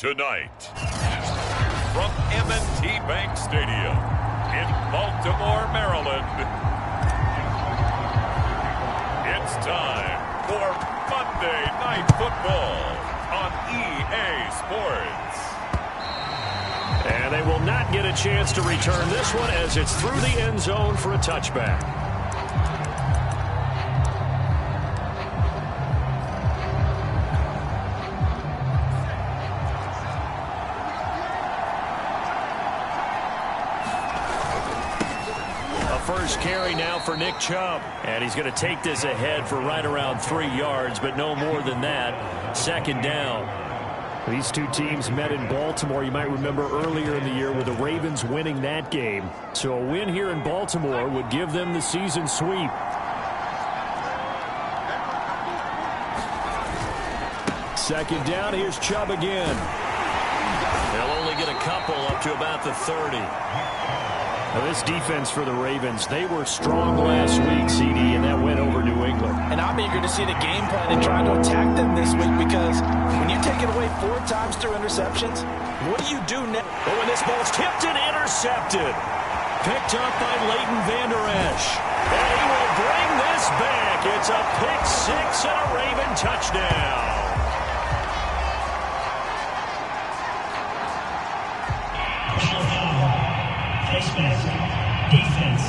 Tonight, from M&T Bank Stadium in Baltimore, Maryland, it's time for Monday Night Football on EA Sports. And they will not get a chance to return this one as it's through the end zone for a touchback. First carry now for Nick Chubb. And he's going to take this ahead for right around 3 yards, but no more than that. Second down. These two teams met in Baltimore. You might remember earlier in the year with the Ravens winning that game. So a win here in Baltimore would give them the season sweep. Second down, here's Chubb again. They'll only get a couple up to about the 30. Now this defense for the Ravens, they were strong last week, CD, and that went over New England. And I'm eager to see the game plan and try to attack them this week because when you take it away 4 times through interceptions, what do you do next? Oh, and this ball's tipped and intercepted. Picked up by Leighton Vander Esch. And he will bring this back. It's a pick six and a Raven touchdown. Defense.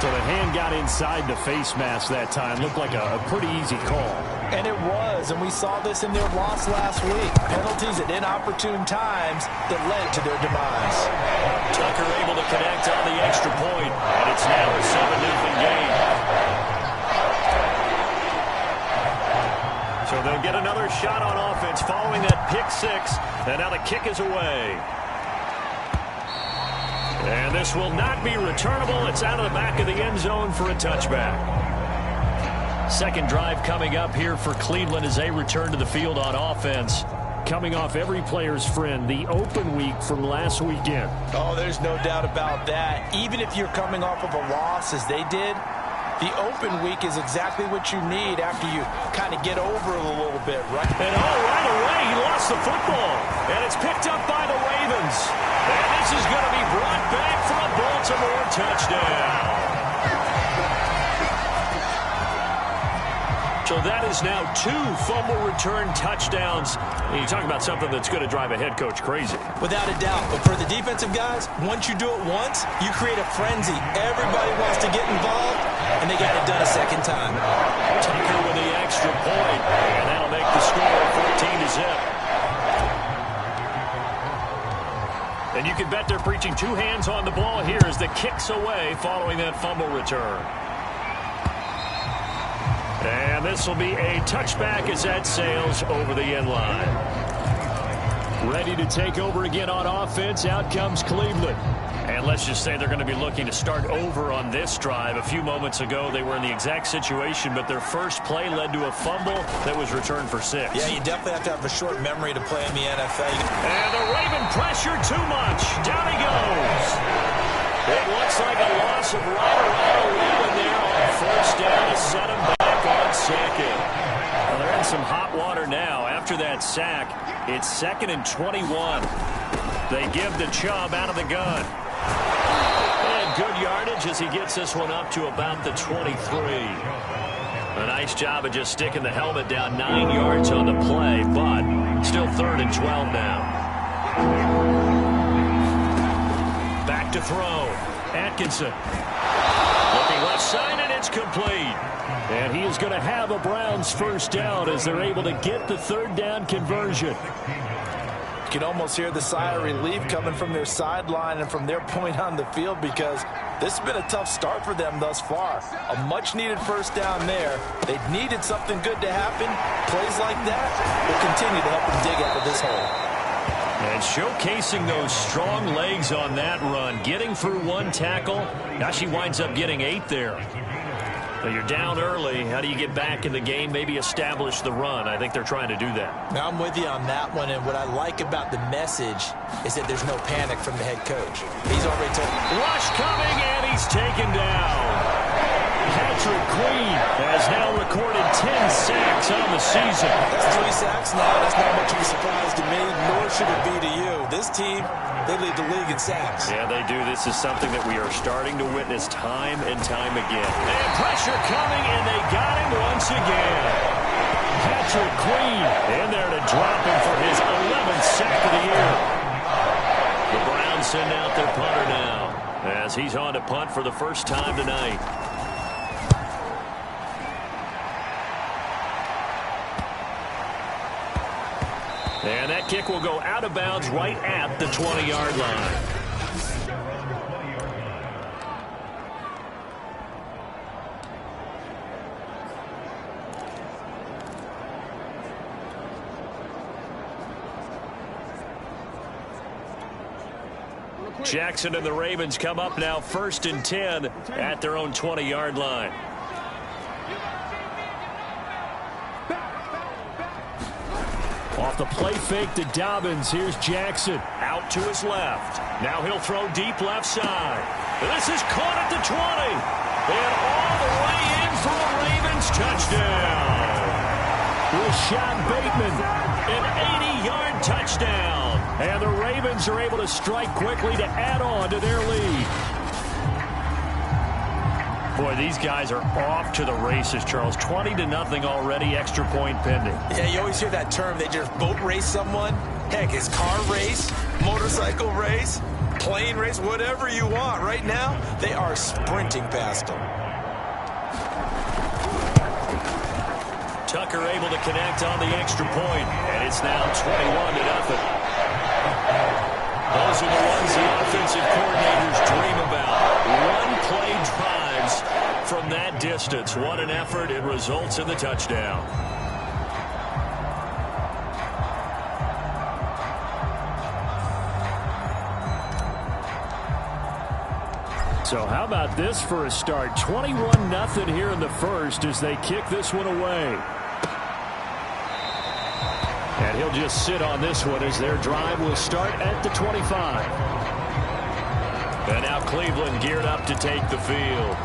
So the hand got inside the face mask that time. Looked like a pretty easy call. And it was, and we saw this in their loss last week. Penalties at inopportune times that led to their demise. Tucker able to connect on the extra point, and it's now a 7-0 game. So they'll get another shot on offense following that pick six, and now the kick is away. And this will not be returnable. It's out of the back of the end zone for a touchback. Second drive coming up here for Cleveland as they return to the field on offense. Coming off every player's friend, the open week from last weekend. Oh, there's no doubt about that. Even if you're coming off of a loss as they did, the open week is exactly what you need after you kind of get over it a little bit, right? And right away, he lost the football. And it's picked up by the Ravens. And this is going to be brought back for a Baltimore touchdown. So that is now 2 fumble return touchdowns. And you talk about something that's going to drive a head coach crazy. Without a doubt. But for the defensive guys, once you do it once, you create a frenzy. Everybody wants to get involved, and they got it done a second time. Tucker with the extra point, and that'll make the score 14-0. And you can bet they're preaching 2 hands on the ball here as the kick's away following that fumble return. And this will be a touchback as that sails over the end line. Ready to take over again on offense. Out comes Cleveland. And let's just say they're going to be looking to start over on this drive. A few moments ago, they were in the exact situation, but their first play led to a fumble that was returned for 6. Yeah, you definitely have to have a short memory to play in the NFL. And the Raven pressure too much. Down he goes. It looks like a loss of right around 11 there on first down to set him back on second. Well, they're in some hot water now. After that sack, it's 2nd and 21. They give the Chubb out of the gun. And good yardage as he gets this one up to about the 23. A nice job of just sticking the helmet down 9 yards on the play, but still 3rd and 12 now. Back to throw. Atkinson. Looking left side, and it's complete. And he is going to have a Browns first down as they're able to get the 3rd down conversion. You can almost hear the sigh of relief coming from their sideline and from their point on the field because this has been a tough start for them thus far. A much-needed first down there. They needed something good to happen. Plays like that will continue to help them dig out of this hole. And showcasing those strong legs on that run. Getting through 1 tackle. Now she winds up getting 8 there. Now you're down early. How do you get back in the game? Maybe establish the run. I think they're trying to do that. Now I'm with you on that one. And what I like about the message is that there's no panic from the head coach. He's already told. Rush coming, and he's taken down. Patrick Queen has now recorded 10 sacks on the season. That's 3 sacks now. That's not much of a surprise to me, nor should it be to you. This team, they lead the league in sacks. Yeah, they do. This is something that we are starting to witness time and time again. And pressure coming, and they got him once again. Patrick Queen in there to drop him for his 11th sack of the year. The Browns send out their punter now as he's on to punt for the first time tonight. And that kick will go out of bounds right at the 20-yard line. Jackson and the Ravens come up now 1st and 10 at their own 20-yard line. Off the play fake to Dobbins. Here's Jackson out to his left. Now he'll throw deep left side. This is caught at the 20. And all the way in for a Ravens touchdown. Rashad Bateman, an 80-yard touchdown. And the Ravens are able to strike quickly to add on to their lead. Boy, these guys are off to the races, Charles. 20-0 already, extra point pending. Yeah, you always hear that term. They just boat race someone. Heck, it's car race, motorcycle race, plane race, whatever you want. Right now, they are sprinting past them. Tucker able to connect on the extra point, and it's now 21-0. Those are the ones the offensive coordinators dream about. One-play drives from that distance. What an effort. It results in the touchdown. So how about this for a start? 21-0 here in the first as they kick this one away. And he'll just sit on this one as their drive will start at the 25. And now Cleveland geared up to take the field.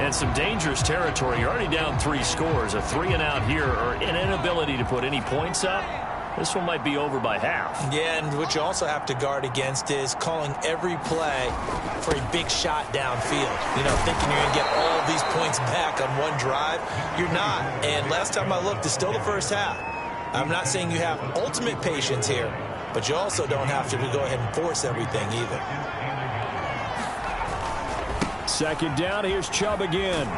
And some dangerous territory. You're already down 3 scores. A 3-and-out here or an inability to put any points up. This one might be over by half. Yeah, and what you also have to guard against is calling every play for a big shot downfield. You know, thinking you're going to get all of these points back on one drive. You're not. And last time I looked, it's still the first half. I'm not saying you have ultimate patience here, but you also don't have to go ahead and force everything either. Second down, here's Chubb again. And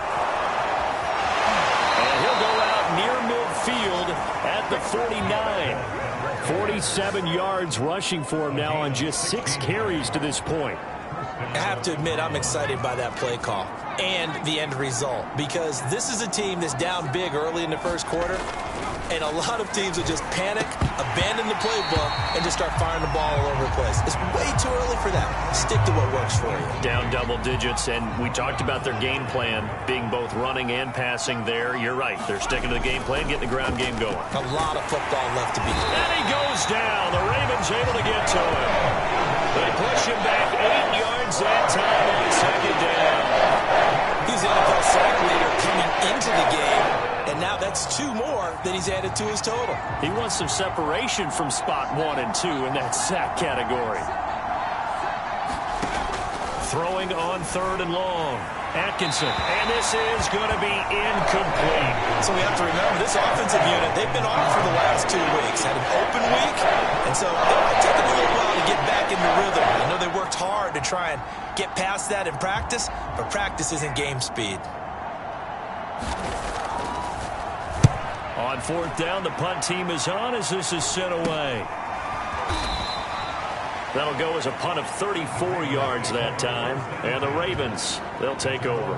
he'll go out near midfield at the 49. 47 yards rushing for him now on just 6 carries to this point. I have to admit, I'm excited by that play call and the end result, because this is a team that's down big early in the first quarter, and a lot of teams will just panic, abandon the playbook, and just start firing the ball all over the place. It's way too early for that. Stick to what works for you. Down double digits, and we talked about their game plan being both running and passing there. You're right. They're sticking to the game plan, getting the ground game going. A lot of football left to be played. And he goes down. The Ravens able to get to him. They push him back 8 yards that time on second down. He's NFL sack leader coming into the game, and now that's 2 more that he's added to his total. He wants some separation from spot 1 and 2 in that sack category. Throwing on 3rd and long. Atkinson, and this is going to be incomplete. So we have to remember, this offensive unit, they've been off for the last 2 weeks. Had an open week, and so it might take them a little while to get back in the rhythm. I know they worked hard to try and get past that in practice, but practice isn't game speed. On 4th down, the punt team is on as this is sent away. That'll go as a punt of 34 yards that time. And the Ravens, they'll take over.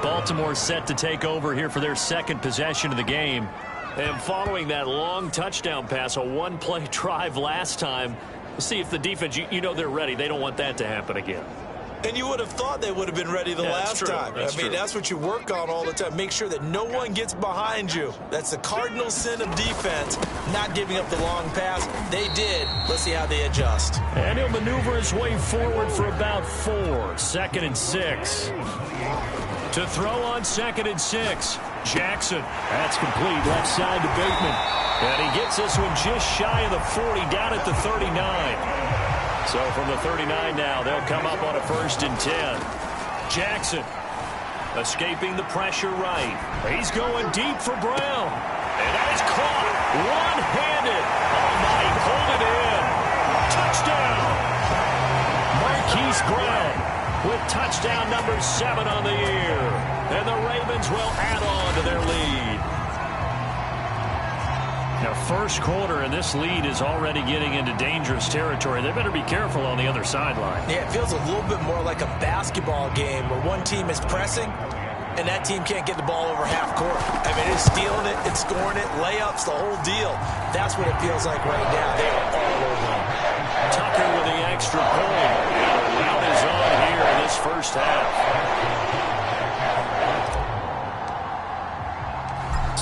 Baltimore set to take over here for their second possession of the game. And following that long touchdown pass, a one-play drive last time, we'll see if the defense, you know they're ready. They don't want that to happen again. And you would have thought they would have been ready the last time. I mean, that's what you work on all the time. Make sure that no one gets behind you. That's the cardinal sin of defense, not giving up the long pass. They did. Let's see how they adjust. And he'll maneuver his way forward for about 4. 2nd and 6. To throw on 2nd and 6. Jackson. That's complete. Left side to Bateman. And he gets this one just shy of the 40, down at the 39. So from the 39 now, they'll come up on a 1st and 10. Jackson escaping the pressure right. He's going deep for Brown. And that is caught one-handed. Oh, my, hold it in. Touchdown. Marquise Brown with touchdown number 7 on the year. And the Ravens will add on to their lead. Now, first quarter, and this lead is already getting into dangerous territory. They better be careful on the other sideline. Yeah, it feels a little bit more like a basketball game where one team is pressing and that team can't get the ball over half court. I mean, it's stealing it, it's scoring it, layups, the whole deal. That's what it feels like right now. They are all over them. Tucker with the extra point. And the rout is on here in this first half.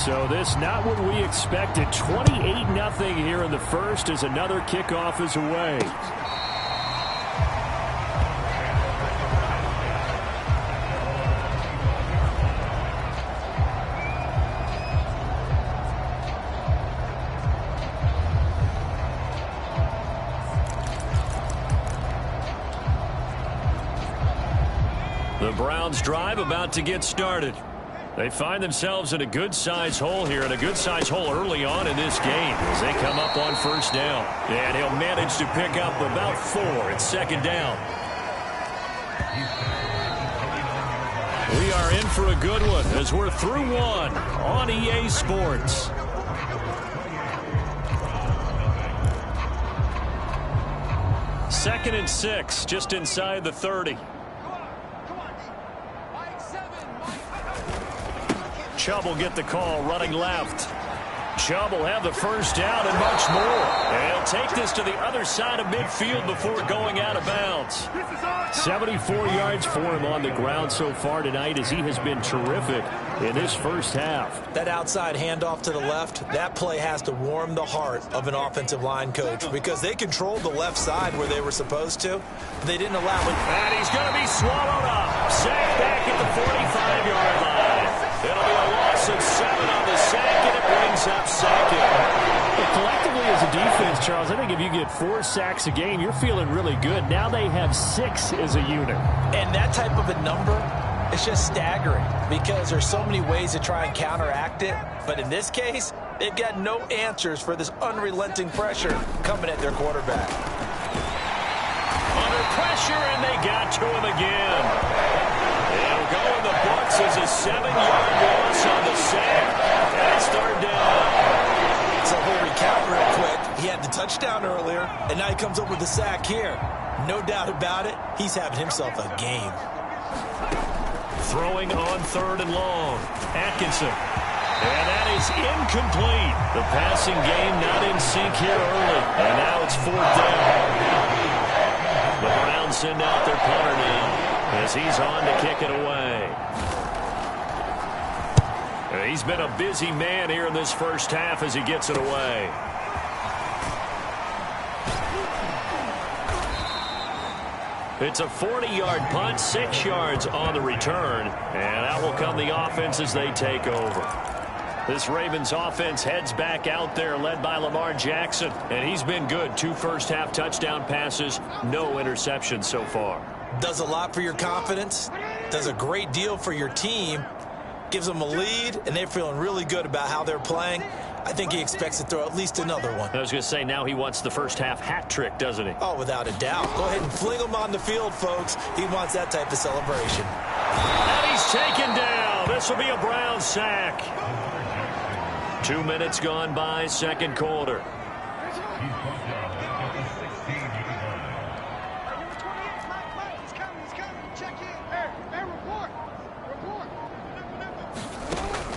So this not what we expected. 28-0 here in the first as another kickoff is away. The Browns drive about to get started. They find themselves in a good-sized hole here, and a good-sized hole early on in this game as they come up on 1st down. And he'll manage to pick up about 4. It's 2nd down. We are in for a good one as we're through 1 on EA Sports. Second and 6, just inside the 30. Chubb will get the call, running left. Chubb will have the first down and much more. And he'll take this to the other side of midfield before going out of bounds. 74 yards for him on the ground so far tonight as he has been terrific in this first half. That outside handoff to the left, that play has to warm the heart of an offensive line coach because they controlled the left side where they were supposed to. They didn't allow it. And he's going to be swallowed up. Sacked back at the 45-yard line. It'll be a loss of 7 on the sack, and it brings up 2nd. But collectively as a defense, Charles, I think if you get 4 sacks a game, you're feeling really good. Now they have 6 as a unit. And that type of a number, it's just staggering because there's so many ways to try and counteract it. But in this case, they've got no answers for this unrelenting pressure coming at their quarterback. Under pressure, and they got to him again. It'll go in the books as a 7-yard loss on the sack. And it's 3rd down. So we'll recount real quick. He had the touchdown earlier, and now he comes up with the sack here. No doubt about it, he's having himself a game. Throwing on 3rd and long. Atkinson. And that is incomplete. The passing game not in sync here early. And now it's 4th down. The Browns send out their punter now as he's on to kick it away. And he's been a busy man here in this first half as he gets it away. It's a 40-yard punt, 6 yards on the return, and out will come the offense as they take over. This Ravens offense heads back out there, led by Lamar Jackson, and he's been good. 2 first-half touchdown passes, no interceptions so far. Does a lot for your confidence, does a great deal for your team, gives them a lead, and they're feeling really good about how they're playing. I think he expects to throw at least another one. I was going to say, now he wants the first-half hat trick, doesn't he? Oh, without a doubt. Go ahead and fling him on the field, folks. He wants that type of celebration. And he's taken down. This will be a Brown sack. 2 minutes gone by, 2nd quarter.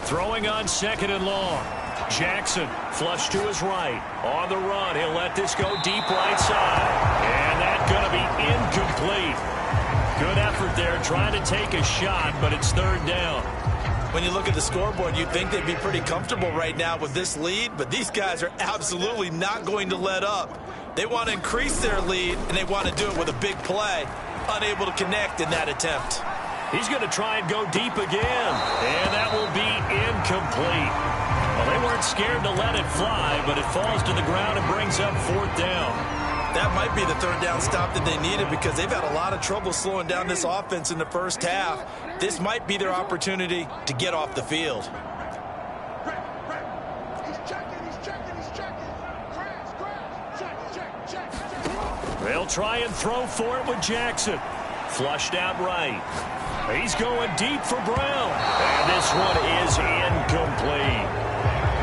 Throwing on 2nd and long. Jackson, flush to his right. On the run, he'll let this go deep right side. And that's going to be incomplete. Good effort there, trying to take a shot, but it's third down. When you look at the scoreboard, you'd think they'd be pretty comfortable right now with this lead, but these guys are absolutely not going to let up. They want to increase their lead, and they want to do it with a big play. Unable to connect in that attempt. He's going to try and go deep again, and that will be incomplete. Well, they weren't scared to let it fly, but it falls to the ground and brings up fourth down. That might be the third down stop that they needed because they've had a lot of trouble slowing down this offense in the first half. This might be their opportunity to get off the field. They'll try and throw for it with Jackson. Flushed out right. He's going deep for Brown. And this one is incomplete.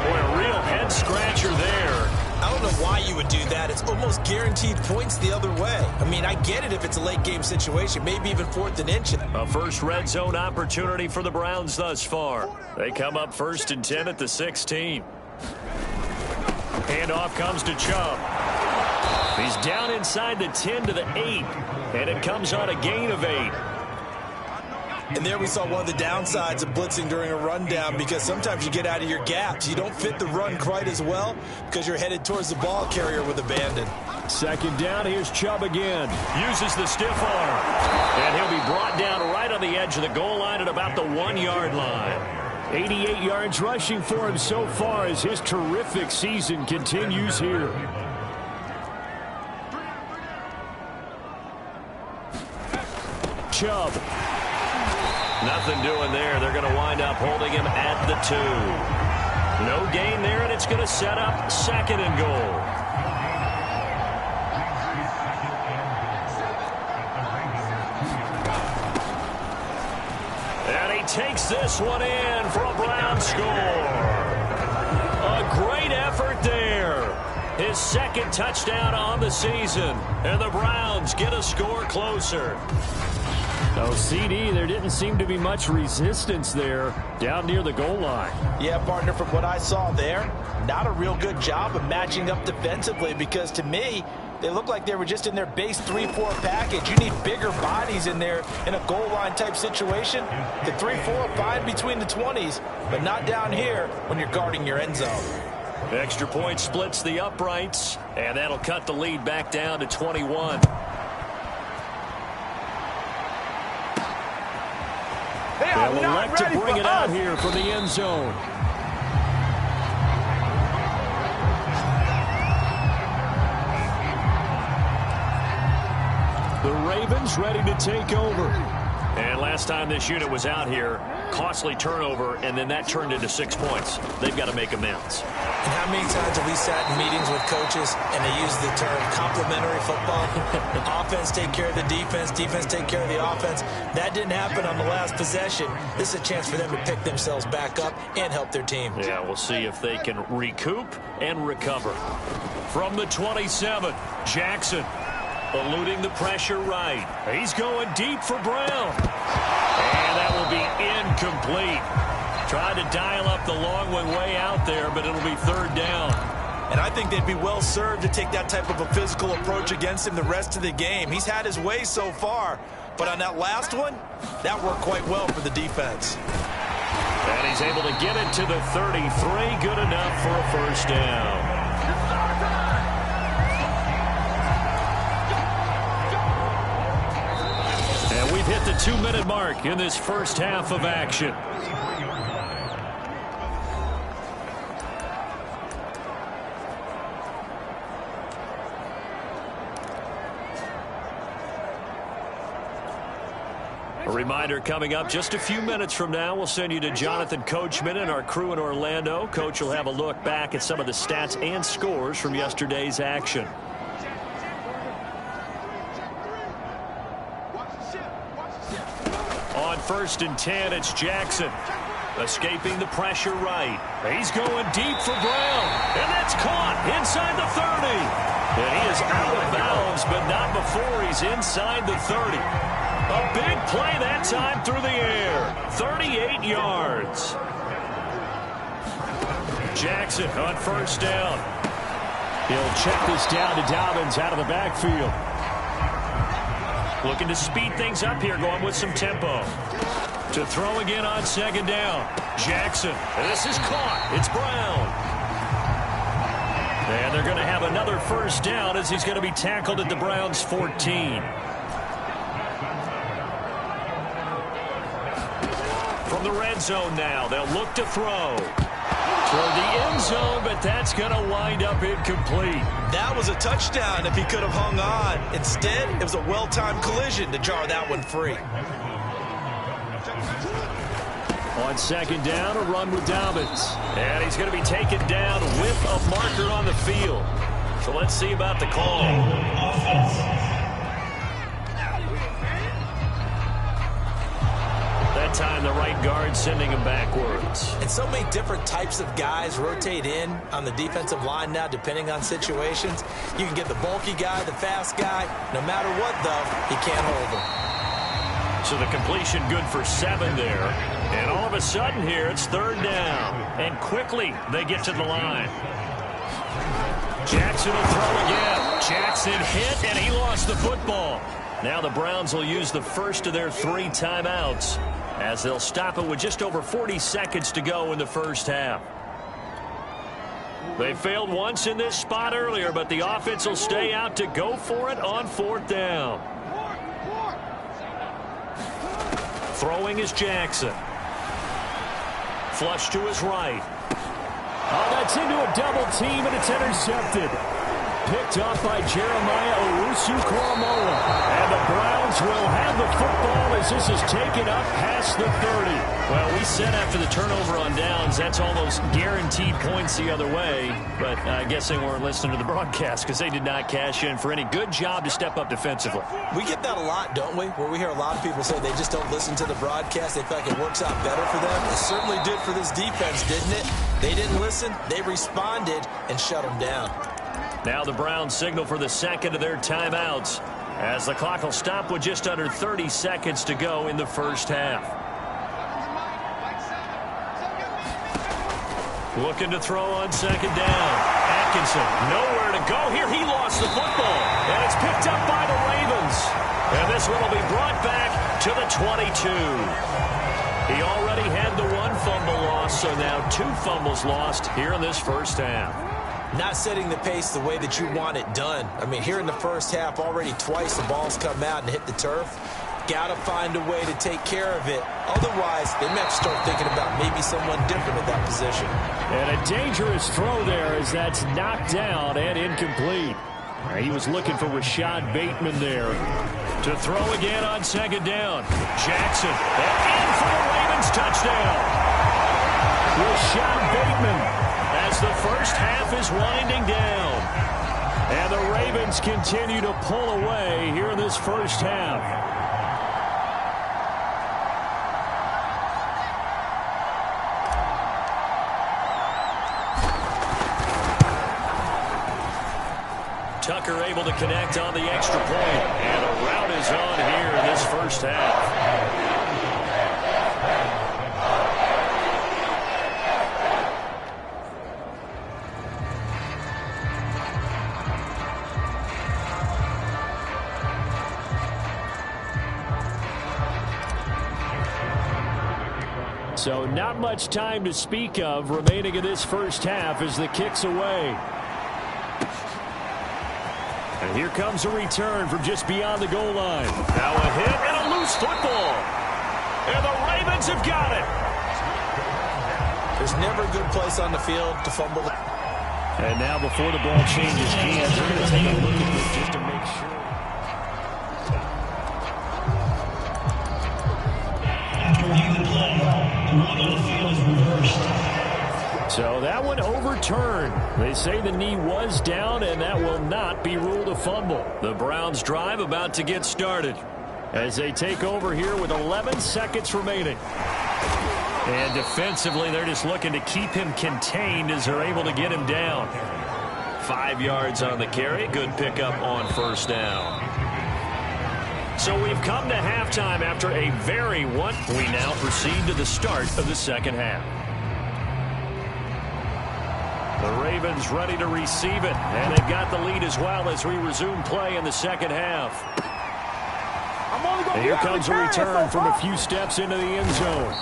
Boy, a real head-scratcher there. I don't know why you would do that. It's almost guaranteed points the other way. I mean, I get it if it's a late-game situation, maybe even fourth and inch. A first red zone opportunity for the Browns thus far. They come up 1st and 10 at the 16. Handoff comes to Chubb. He's down inside the 10 to the 8, and it comes on a gain of 8. And there we saw one of the downsides of blitzing during a rundown because sometimes you get out of your gaps. You don't fit the run quite as well because you're headed towards the ball carrier with abandon. Second down, here's Chubb again. Uses the stiff arm. And he'll be brought down right on the edge of the goal line at about the 1-yard line. 88 yards rushing for him so far as his terrific season continues here. Chubb. Nothing doing there. They're going to wind up holding him at the 2. No gain there, and it's going to set up 2nd and goal. And he takes this one in for a Brown score. A great effort there. His 2nd touchdown on the season. And the Browns get a score closer. Oh, CD, there didn't seem to be much resistance there down near the goal line. Yeah, partner, from what I saw there, not a real good job of matching up defensively because to me, they look like they were just in their base 3-4 package. You need bigger bodies in there in a goal line type situation. The 3-4 fine between the 20s, but not down here when you're guarding your end zone. Extra point splits the uprights, and that'll cut the lead back down to 21. They'll elect to bring it out here from the end zone. The Ravens ready to take over. And last time this unit was out here, costly turnover, and then that turned into 6 points. They've got to make amends. And how many times have we sat in meetings with coaches and they use the term complementary football? Offense take care of the defense, defense take care of the offense. That didn't happen on the last possession. This is a chance for them to pick themselves back up and help their team. Yeah, we'll see if they can recoup and recover. From the 27, Jackson eluding the pressure right. He's going deep for Brown. And that will be incomplete. Tried to dial up the long one way out there, but it'll be third down. And I think they'd be well served to take that type of a physical approach against him the rest of the game. He's had his way so far, but on that last one, that worked quite well for the defense. And he's able to get it to the 33. Good enough for a first down. And we've hit the 2-minute mark in this first half of action. A reminder coming up just a few minutes from now, we'll send you to Jonathan Coachman and our crew in Orlando. Coach will have a look back at some of the stats and scores from yesterday's action. On 1st and 10, it's Jackson. Escaping the pressure right. He's going deep for Brown. And that's caught inside the 30. And he is out of bounds, but not before he's inside the 30. A big play that time through the air. 38 yards. Jackson on first down. He'll check this down to Dobbins out of the backfield. Looking to speed things up here, going with some tempo. To throw again on second down. Jackson. This is caught. It's Brown. And they're going to have another first down as he's going to be tackled at the Browns' 14. From the red zone now, they'll look to throw. Toward the end zone, but that's going to wind up incomplete. That was a touchdown if he could have hung on. Instead, it was a well-timed collision to jar that one free. On second down, a run with Dobbins. And he's going to be taken down with a marker on the field. So let's see about the call. That time, the right guard sending him backwards. And so many different types of guys rotate in on the defensive line now, depending on situations. You can get the bulky guy, the fast guy. No matter what, though, he can't hold him. So the completion good for 7 there. And all of a sudden here, it's third down. And quickly, they get to the line. Jackson will throw again. Jackson hit, and he lost the football. Now the Browns will use the first of their 3 timeouts, as they'll stop it with just over 40 seconds to go in the first half. They failed once in this spot earlier, but the offense will stay out to go for it on 4th down. Throwing is Jackson. Flush to his right. Oh, that's into a double team, and it's intercepted. Picked off by Jeremiah Owusu-Koramoah. And the Browns will have the football as this is taken up past the 30. Well, we said after the turnover on downs, that's almost guaranteed points the other way. But I guess they weren't listening to the broadcast because they did not cash in for any good job to step up defensively. We get that a lot, don't we? Where we hear a lot of people say they just don't listen to the broadcast. They feel like it works out better for them. It certainly did for this defense, didn't it? They didn't listen. They responded and shut them down. Now the Browns signal for the second of their timeouts, as the clock will stop with just under 30 seconds to go in the first half. Looking to throw on second down. Atkinson, nowhere to go here. He lost the football, and it's picked up by the Ravens. And this one will be brought back to the 22. He already had the 1 fumble loss, so now 2 fumbles lost here in this first half. Not setting the pace the way that you want it done. I mean, here in the first half, already twice the ball's come out and hit the turf. Got to find a way to take care of it. Otherwise, they might start thinking about maybe someone different at that position. And a dangerous throw there as that's knocked down and incomplete. He was looking for Rashad Bateman there. To throw again on second down. Jackson. And in for the Ravens touchdown. Rashad Bateman. As the first half is winding down. And the Ravens continue to pull away here in this first half. Tucker able to connect on the extra point. And a rout is on here in this first half. So not much time to speak of remaining in this first half as the kick's away. And here comes a return from just beyond the goal line. Now a hit and a loose football. And the Ravens have got it. There's never a good place on the field to fumble. And now before the ball changes hands, they're going to take a look at this just to make sure. After reviewing the play, the rule on the field is reversed. So that one overturned. They say the knee was down, and that will not be ruled a fumble. The Browns drive about to get started as they take over here with 11 seconds remaining. And defensively, they're just looking to keep him contained as they're able to get him down. 5 yards on the carry. Good pickup on first down. So we've come to halftime after a very one. We now proceed to the start of the second half. The Ravens ready to receive it, and they've got the lead as well as we resume play in the second half. And here comes a return from a few steps into the end zone.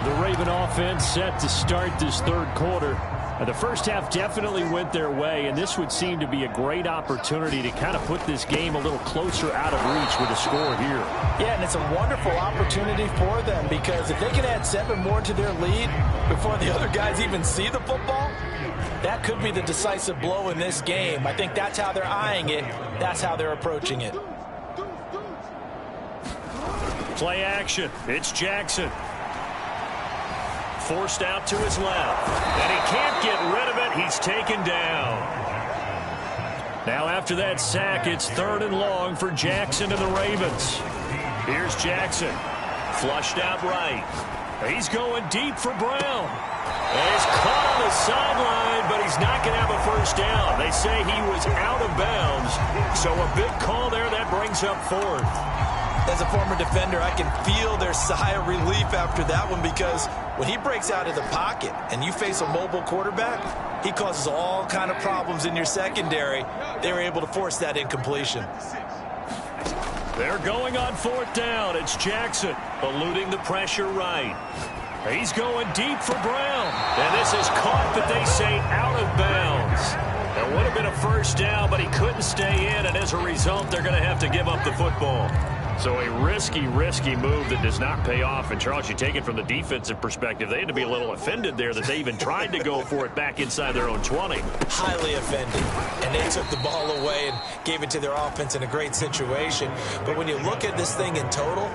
The Raven offense set to start this third quarter. The first half definitely went their way, and this would seem to be a great opportunity to kind of put this game a little closer out of reach with a score here. Yeah, and it's a wonderful opportunity for them because if they can add 7 more to their lead before the other guys even see the football, that could be the decisive blow in this game. I think that's how they're eyeing it. That's how they're approaching it. Play action. It's Jackson. Forced out to his left. And he can't get rid of it. He's taken down. Now after that sack, it's 3rd and long for Jackson and the Ravens. Here's Jackson. Flushed out right. He's going deep for Brown. And he's caught on the sideline, but he's not going to have a first down. They say he was out of bounds. So a big call there that brings up 4th. As a former defender, I can feel their sigh of relief after that one because when he breaks out of the pocket and you face a mobile quarterback, he causes all kind of problems in your secondary. They were able to force that incompletion. They're going on 4th down. It's Jackson eluding the pressure right. He's going deep for Brown. And this is caught, but they say out of bounds. It would have been a first down, but he couldn't stay in, and as a result, they're going to have to give up the football. So a risky move that does not pay off. And, Charles, you take it from the defensive perspective. They had to be a little offended there that they even tried to go for it back inside their own 20. Highly offended. And they took the ball away and gave it to their offense in a great situation. But when you look at this thing in total,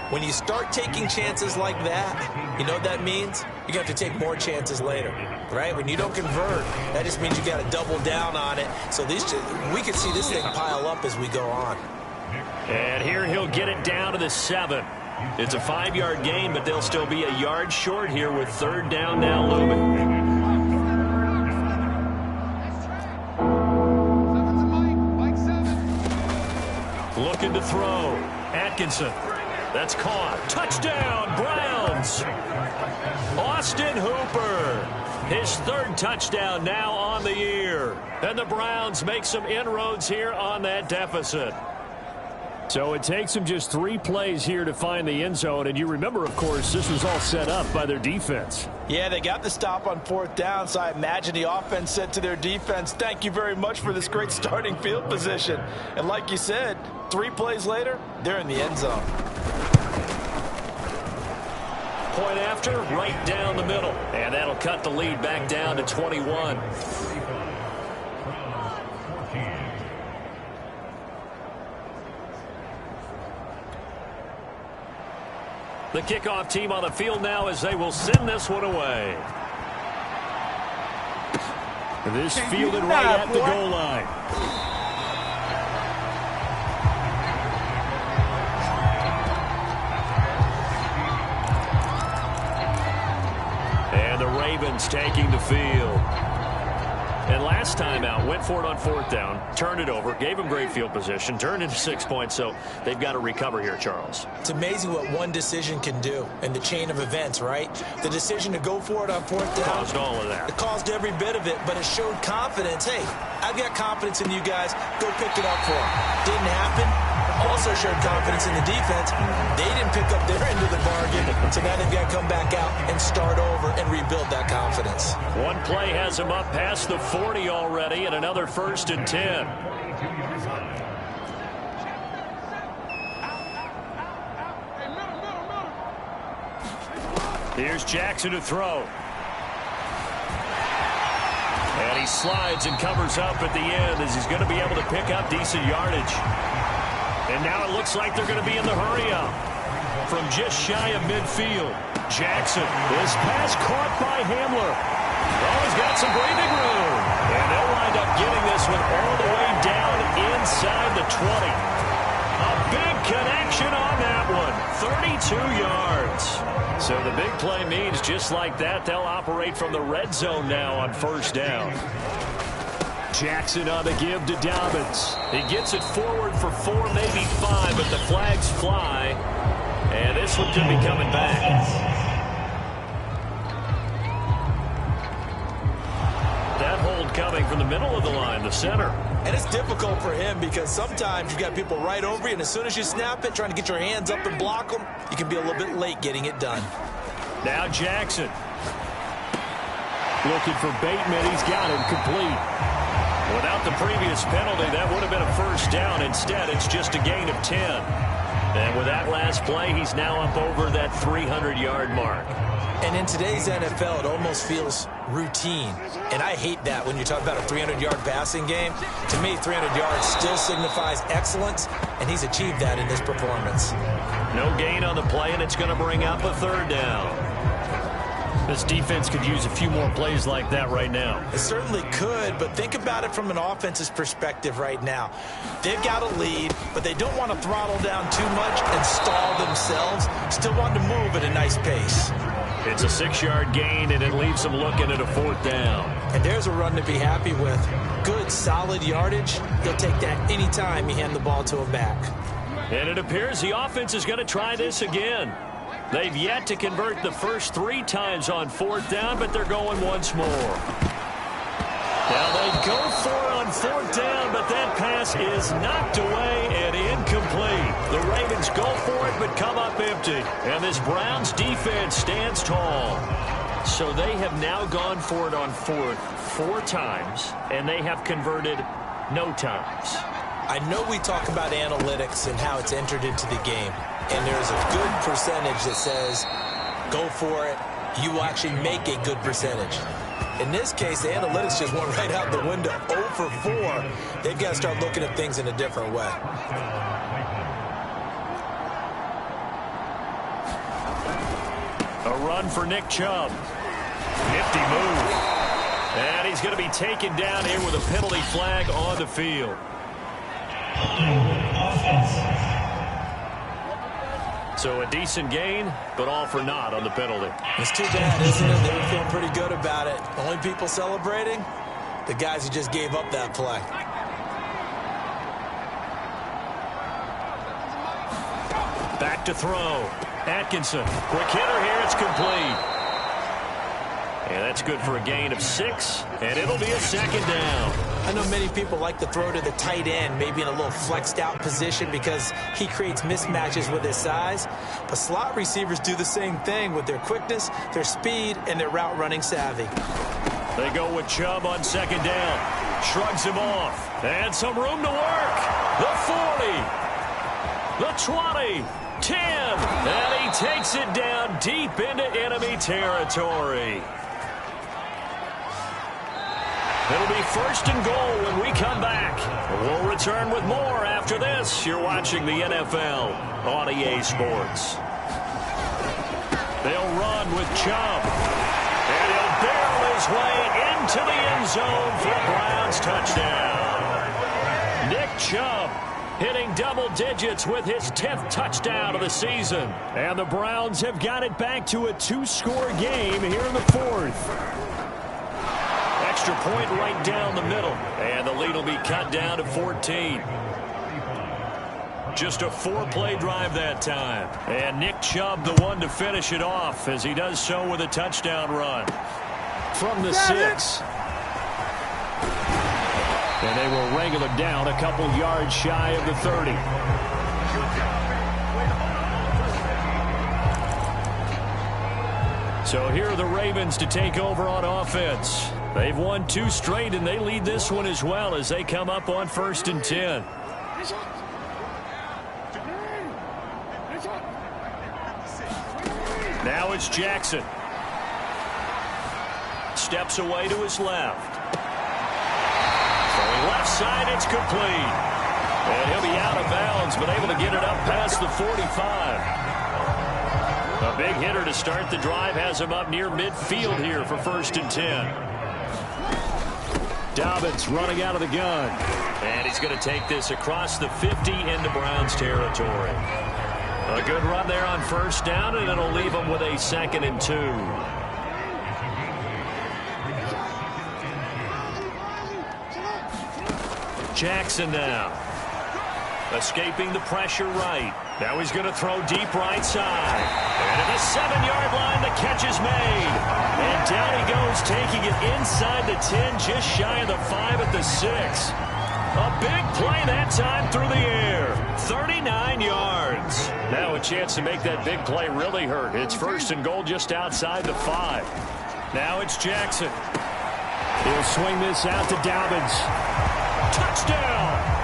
when you start taking chances like that, you know what that means? You're going to have to take more chances later, right? When you don't convert, that just means you got to double down on it. So we can see this thing pile up as we go on. And here he'll get it down to the 7. It's a 5-yard gain, but they'll still be a yard short here with 3rd down now looming. Looking to throw. Atkinson. That's caught. Touchdown, Browns. Austin Hooper. His 3rd touchdown now on the year. And the Browns make some inroads here on that deficit. So it takes them just 3 plays here to find the end zone. And you remember, of course, this was all set up by their defense. Yeah, they got the stop on 4th down, so I imagine the offense said to their defense, thank you very much for this great starting field position. And like you said, 3 plays later, they're in the end zone. Point after, right down the middle. And that'll cut the lead back down to 21. The kickoff team on the field now as they will send this one away. This fielded right at the goal line. And the Ravens taking the field. And last time out, went for it on 4th down, turned it over, gave them great field position, turned into 6 points, so they've got to recover here, Charles. It's amazing what one decision can do in the chain of events, right? The decision to go for it on 4th down. Caused all of that. It caused every bit of it, but it showed confidence. Hey, I've got confidence in you guys. Go pick it up for them. Didn't happen. Also showed confidence in the defense. They didn't pick up their end of the bargain, so now they've got to come back out and start over and rebuild that confidence. One play has them up past the 40 already, and another 1st and 10. Here's Jackson to throw. And he slides and covers up at the end as he's going to be able to pick up decent yardage. And now it looks like they're going to be in the hurry-up. From just shy of midfield, Jackson. This pass caught by Hamler. Oh, he's got some breathing room. And they'll wind up getting this one all the way down inside the 20. A big connection on that one. 32 yards. So the big play means just like that, they'll operate from the red zone now on 1st down. Jackson on the give to Dobbins. He gets it forward for 4, maybe 5, but the flags fly. And this one could be coming back. coming from the middle of the line, the center. And it's difficult for him because sometimes you've got people right over you, and as soon as you snap it, trying to get your hands up and block them, you can be a little bit late getting it done. Now Jackson. Looking for Bateman. He's got him complete. Without the previous penalty, that would have been a first down. Instead, it's just a gain of 10. And with that last play, he's now up over that 300-yard mark. And in today's NFL, it almost feels routine. And I hate that when you talk about a 300-yard passing game. To me, 300 yards still signifies excellence, and he's achieved that in this performance. No gain on the play, and it's going to bring up a third down. This defense could use a few more plays like that right now. It certainly could, but think about it from an offense's perspective right now. They've got a lead, but they don't want to throttle down too much and stall themselves. Still want to move at a nice pace. It's a 6-yard gain, and it leaves them looking at a fourth down. And there's a run to be happy with. Good, solid yardage. He'll take that anytime you hand the ball to him back. And it appears the offense is going to try this again. They've yet to convert the first 3 times on fourth down, but they're going once more. Now they go for it on fourth down, but that pass is knocked away and incomplete. The Ravens go for it, but come up empty. And this Browns defense stands tall. So they have now gone for it on fourth 4 times, and they have converted no times. I know we talk about analytics and how it's entered into the game. And there's a good percentage that says, go for it, you will actually make a good percentage. In this case, the analytics just went right out the window. 0 for 4. They've got to start looking at things in a different way. A run for Nick Chubb. Nifty move. And he's going to be taken down here with a penalty flag on the field. Offense. So a decent gain, but all for naught on the penalty. It's too bad, isn't it? They were feeling pretty good about it. Only people celebrating? The guys who just gave up that play. Back to throw. Atkinson. Quick hitter here. It's complete. And that's good for a gain of 6, and it'll be a second down. I know many people like to throw to the tight end, maybe in a little flexed out position because he creates mismatches with his size. But slot receivers do the same thing with their quickness, their speed, and their route running savvy. They go with Chubb on second down. Shrugs him off. And some room to work. The 40. The 20. 10. And he takes it down deep into enemy territory. It'll be first and goal when we come back. We'll return with more after this. You're watching the NFL on EA Sports. They'll run with Chubb. And he'll barrel his way into the end zone for a Browns touchdown. Nick Chubb hitting double digits with his 10th touchdown of the season. And the Browns have got it back to a 2-score game here in the 4th. Extra point right down the middle. And the lead will be cut down to 14. Just a 4-play drive that time. And Nick Chubb the one to finish it off as he does so with a touchdown run. From the 6. And they will wrangle it down a couple yards shy of the 30. So here are the Ravens to take over on offense. They've won 2 straight, and they lead this one as well as they come up on 1st and 10. Now it's Jackson. Steps away to his left. Throwing left side, it's complete. And he'll be out of bounds, but able to get it up past the 45. A big hitter to start the drive has him up near midfield here for 1st and 10. Dobbins running out of the gun. And he's going to take this across the 50 into Browns territory. A good run there on 1st down, and it'll leave him with a 2nd and 2. Jackson now. Escaping the pressure right. Now he's going to throw deep right side. And at the 7-yard line, the catch is made. And down he goes, taking it inside the 10, just shy of the 5 at the 6. A big play that time through the air. 39 yards. Now a chance to make that big play really hurt. It's 1st and goal just outside the 5. Now it's Jackson. He'll swing this out to Dobbins. Touchdown!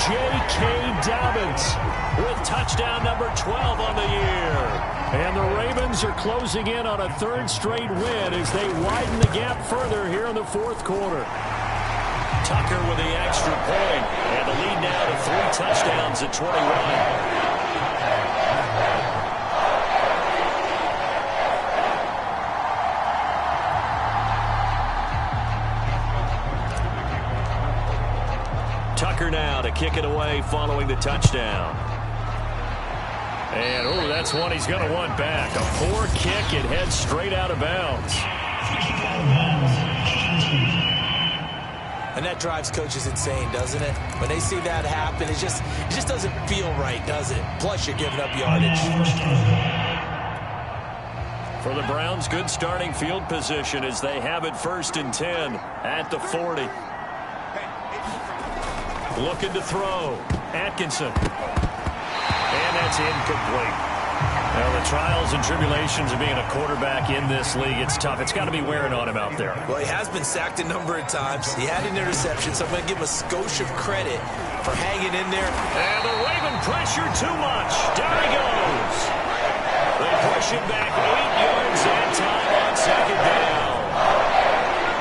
J.K. Dobbins with touchdown number 12 on the year. And the Ravens are closing in on a 3rd straight win as they widen the gap further here in the 4th quarter. Tucker with the extra point, and the lead now to 3 touchdowns at 21. Tucker now to kick it away following the touchdown. And, oh, that's one he's going to want back. A poor kick. It heads straight out of bounds. And that drives coaches insane, doesn't it? When they see that happen, it just doesn't feel right, does it? Plus, you're giving up yardage. For the Browns, good starting field position as they have it 1st and 10 at the 40. Looking to throw. Atkinson. And that's incomplete. Well, the trials and tribulations of being a quarterback in this league, it's tough. It's got to be wearing on him out there. Well, he has been sacked a number of times. He had an interception, so I'm going to give him a skosh of credit for hanging in there. And the Raven pressure too much. Down he goes. They push him back 8 yards that time on 2nd down.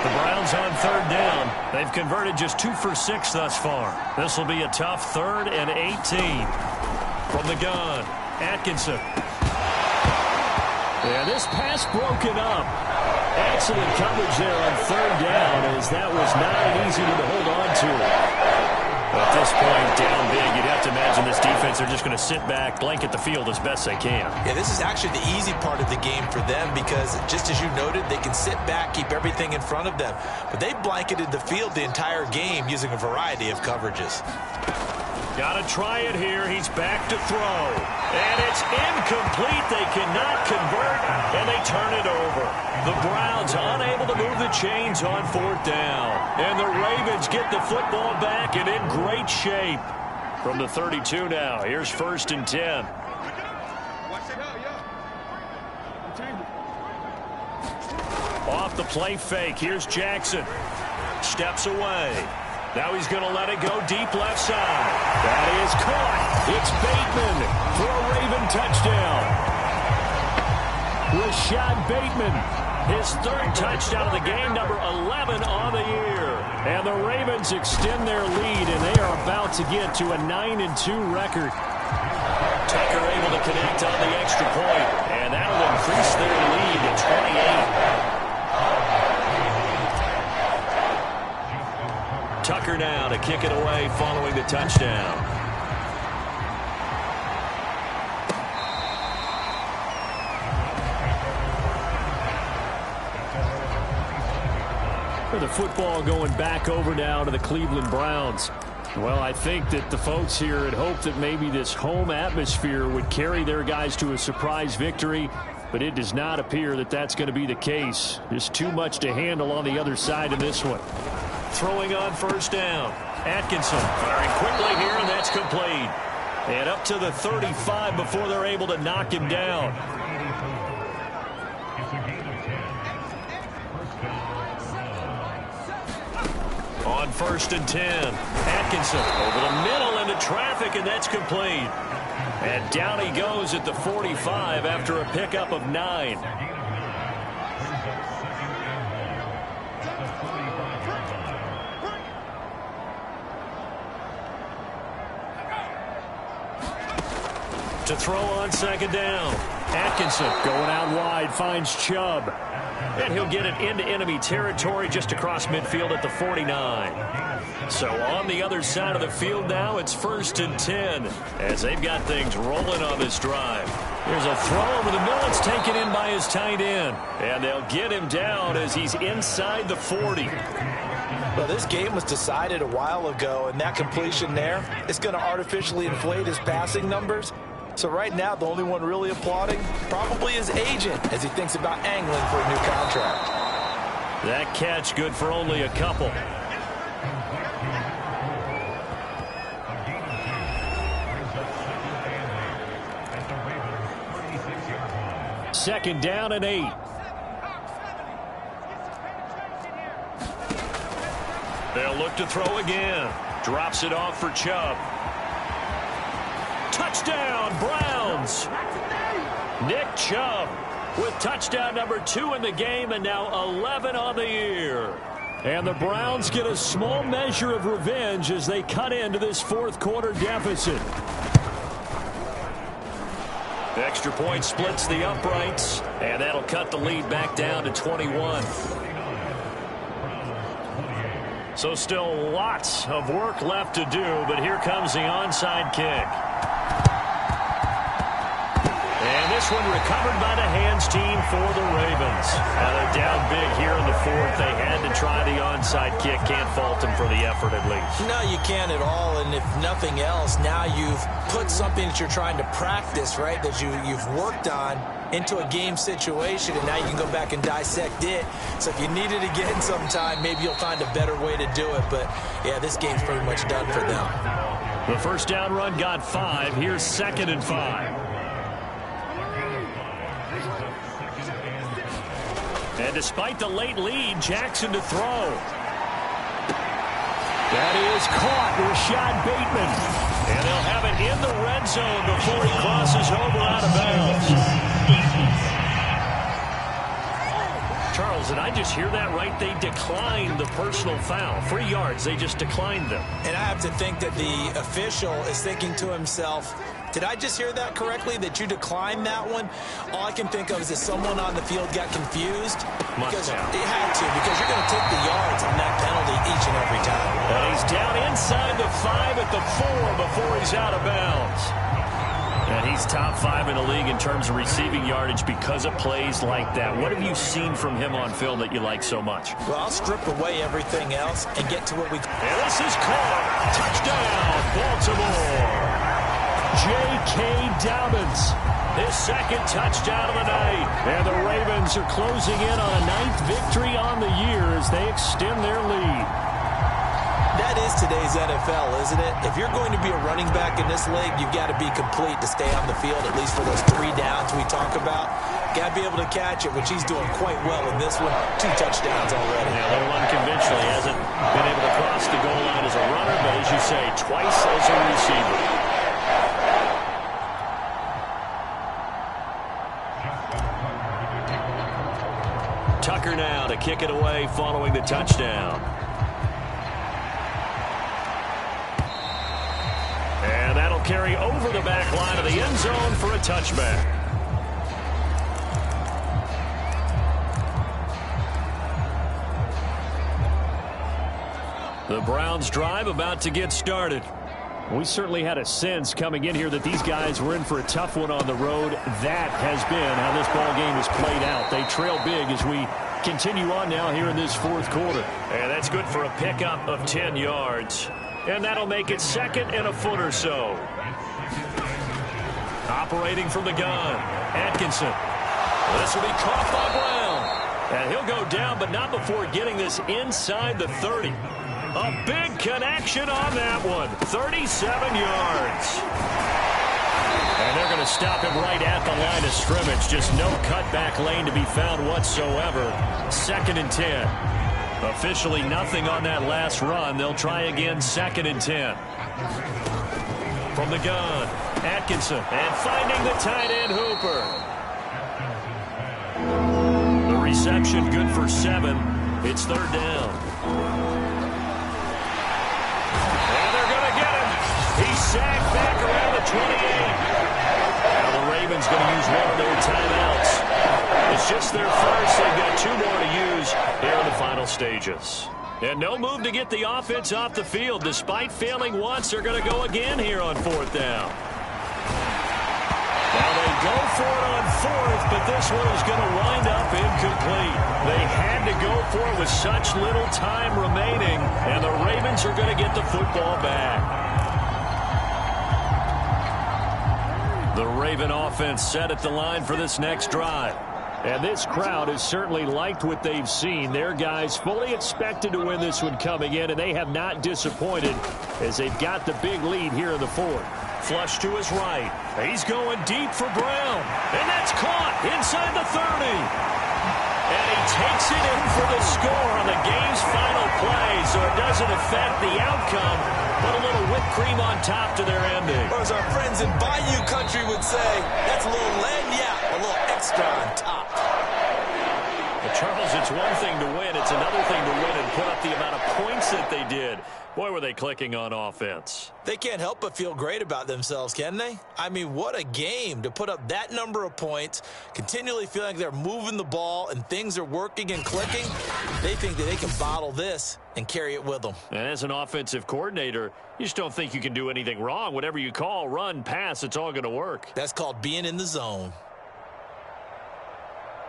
The Browns on 3rd down. They've converted just 2 for 6 thus far. This will be a tough 3rd and 18. From the gun, Atkinson. Yeah, this pass broken up. Excellent coverage there on 3rd down, as that was not an easy one to hold on to. At this point, down big, you'd have to imagine this defense, they're just going to sit back, blanket the field as best they can. Yeah, this is actually the easy part of the game for them because, just as you noted, they can sit back, keep everything in front of them. But they blanketed the field the entire game using a variety of coverages. Got to try it here. He's back to throw. And it's incomplete. They cannot convert, and they turn it over. The Browns unable to move the chains on 4th down. And the Ravens get the football back and in great shape. From the 32 now, here's 1st and 10. Off the play fake, here's Jackson. Steps away. Now he's going to let it go deep left side. That is caught. It's Bateman for a Raven touchdown. Rashad Bateman, his 3rd touchdown of the game, number 11 on the year. And the Ravens extend their lead, and they are about to get to a 9-2 record. Tucker able to connect on the extra point, and that'll increase their lead to 28. Tucker now to kick it away following the touchdown. The football going back over now to the Cleveland Browns. Well, I think that the folks here had hoped that maybe this home atmosphere would carry their guys to a surprise victory, but it does not appear that that's going to be the case. There's too much to handle on the other side of this one. Throwing on 1st down. Atkinson firing quickly here, and that's complete. And up to the 35 before they're able to knock him down. On 1st and 10. Atkinson over the middle into traffic, and that's complete. And down he goes at the 45 after a pickup of 9. To throw on 2nd down. Atkinson going out wide, finds Chubb. And he'll get it into enemy territory just across midfield at the 49. So on the other side of the field now, it's 1st and 10 as they've got things rolling on this drive. Here's a throw over the middle. It's taken in by his tight end. And they'll get him down as he's inside the 40. Well, this game was decided a while ago, and that completion there is going to artificially inflate his passing numbers. So right now, the only one really applauding probably his agent as he thinks about angling for a new contract. That catch good for only a couple. Second down and 8. They'll look to throw again. Drops it off for Chubb. Touchdown, Browns. Nick Chubb with touchdown number 2 in the game and now 11 on the year. And the Browns get a small measure of revenge as they cut into this fourth quarter deficit. The extra point splits the uprights, and that'll cut the lead back down to 21. So still lots of work left to do, but here comes the onside kick. And this one recovered by the hands team for the Ravens. Now they're down big here in the fourth. They had to try the onside kick. Can't fault them for the effort at least. No, you can't at all. And if nothing else, now you've put something that you're trying to practice, right, that you've worked on into a game situation, and now you can go back and dissect it. So if you need it again sometime, maybe you'll find a better way to do it. But, yeah, this game's pretty much done for them. The first down run got 5. Here's 2nd and 5. And despite the late lead, Jackson to throw. That is caught, Rashad Bateman. And they'll have it in the red zone before he crosses over out of bounds. Charles, did I just hear that right? They declined the personal foul. 3 yards, they just declined them. And I have to think that the official is thinking to himself, did I just hear that correctly, that you declined that one? All I can think of is that someone on the field got confused. Because it had to, because you're going to take the yards on that penalty each and every time. And he's down inside the 5 at the 4 before he's out of bounds. And he's top 5 in the league in terms of receiving yardage because of plays like that. What have you seen from him on film that you like so much? Well, I'll strip away everything else and get to what we... And this is caught. Touchdown, Baltimore. J.K. Dobbins, his 2nd touchdown of the night. And the Ravens are closing in on a 9th victory on the year as they extend their lead. That is today's NFL, isn't it? If you're going to be a running back in this league, you've got to be complete to stay on the field, at least for those 3 downs we talk about. Got to be able to catch it, which he's doing quite well in this one. 2 touchdowns already. Yeah, a little unconventionally. Hasn't been able to cross the goal line as a runner, but as you say, twice as a receiver. Tucker now to kick it away following the touchdown. And that'll carry over the back line of the end zone for a touchback. The Browns drive about to get started. We certainly had a sense coming in here that these guys were in for a tough one on the road. That has been how this ball game has played out. They trail big as we continue on now here in this fourth quarter. And that's good for a pickup of 10 yards. And that'll make it 2nd and a foot or so. Operating from the gun, Atkinson. This will be caught by Brown. And he'll go down, but not before getting this inside the 30. A big connection on that one. 37 yards. And they're going to stop him right at the line of scrimmage. Just no cutback lane to be found whatsoever. 2nd and 10. Officially nothing on that last run. They'll try again 2nd and 10. From the gun, Atkinson. And finding the tight end Hooper. The reception good for 7. It's 3rd down. He's sacked back around the 28. Now the Ravens going to use one of their timeouts. It's just their first. They've got 2 more to use here in the final stages. And no move to get the offense off the field. Despite failing once, they're going to go again here on 4th down. Now they go for it on fourth, but this one is going to wind up incomplete. They had to go for it with such little time remaining, and the Ravens are going to get the football back. The Raven offense set at the line for this next drive. And this crowd has certainly liked what they've seen. Their guys fully expected to win this one coming in, and they have not disappointed as they've got the big lead here in the fourth. Flush to his right. He's going deep for Brown. And that's caught inside the 30. And he takes it in for the score on the game's final play, so it doesn't affect the outcome, but a little whipped cream on top to their ending. Or as our friends in Bayou Country would say, that's a little lagniappe, a little extra on top. But Charles, it's one thing to win. It's another thing to win and put up the amount of points that they did. Boy, were they clicking on offense. They can't help but feel great about themselves, can they? I mean, what a game to put up that number of points, continually feeling like they're moving the ball and things are working and clicking. They think that they can bottle this and carry it with them. And as an offensive coordinator, you just don't think you can do anything wrong. Whatever you call, run, pass, it's all going to work. That's called being in the zone.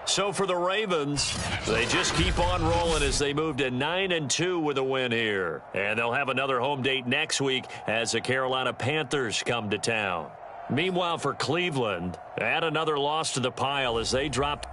So for the Ravens, they just keep on rolling as they move to 9-2 with a win here. And they'll have another home date next week as the Carolina Panthers come to town. Meanwhile, for Cleveland, add another loss to the pile as they dropped